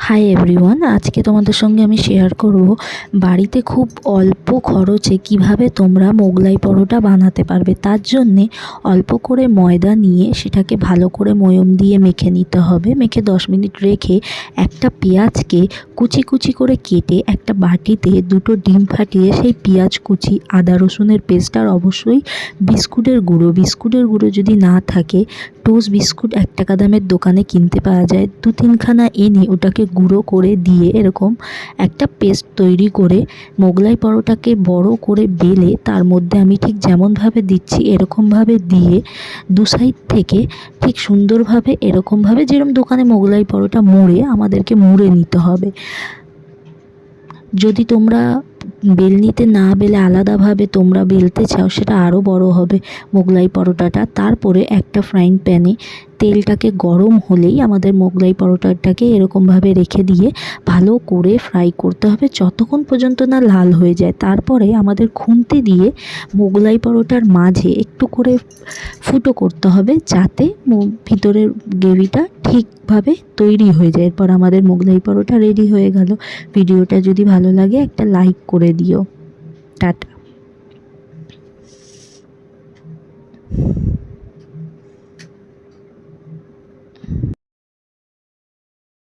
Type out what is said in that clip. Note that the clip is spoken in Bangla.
হাই এভরিওয়ান, আজকে তোমাদের সঙ্গে আমি শেয়ার করব বাড়িতে খুব অল্প খরচে কিভাবে তোমরা মোগলাই পরোটা বানাতে পারবে। তার জন্যে অল্প করে ময়দা নিয়ে সেটাকে ভালো করে ময়ম দিয়ে মেখে নিতে হবে। মেখে 10 মিনিট রেখে একটা পেঁয়াজকে কুচি কুচি করে কেটে একটা বাটিতে দুটো ডিম ফাটিয়ে সেই পেঁয়াজ কুচি, আদা রসুনের পেস্ট, আর অবশ্যই বিস্কুটের গুঁড়ো যদি না থাকে টোস্ট বিস্কুট 1 টাকা দামের দোকানে কিনতে পাওয়া যায়, 2-3খানা এনে ওটাকে গুঁড়ো করে দিয়ে এরকম একটা পেস্ট তৈরি করে মোগলাই পরোটাকে বড় করে বেলে তার মধ্যে আমি ঠিক যেমনভাবে দিচ্ছি এরকমভাবে দিয়ে দু সাইড থেকে ঠিক সুন্দরভাবে এরকমভাবে যেরকম দোকানে মোগলাই পরোটা মুড়ে আমাদেরকে মুড়ে নিতে হবে। যদি তোমরা বেলনিতে না বেলে আলাদাভাবে তোমরা বেলতে চাও সেটা আরও বড় হবে মোগলাই পরোটাটা। তারপরে একটা ফ্রাইং প্যানে তেলটাকে গরম হলেই আমাদের মোগলাই পরোটাটাকে এরকমভাবে রেখে দিয়ে ভালো করে ফ্রাই করতে হবে যতক্ষণ পর্যন্ত না লাল হয়ে যায়। তারপরে আমাদের খুন্তি দিয়ে মোগলাই পরোটার মাঝে একটু করে ফুটো করতে হবে যাতে ভিতরের গ্রেভিটা ঠিকভাবে তৈরি হয়ে যায়। এরপর আমাদের মোগলাই পরোটা রেডি হয়ে গেল। ভিডিওটা যদি ভালো লাগে একটা লাইক করে দিও। টাটা।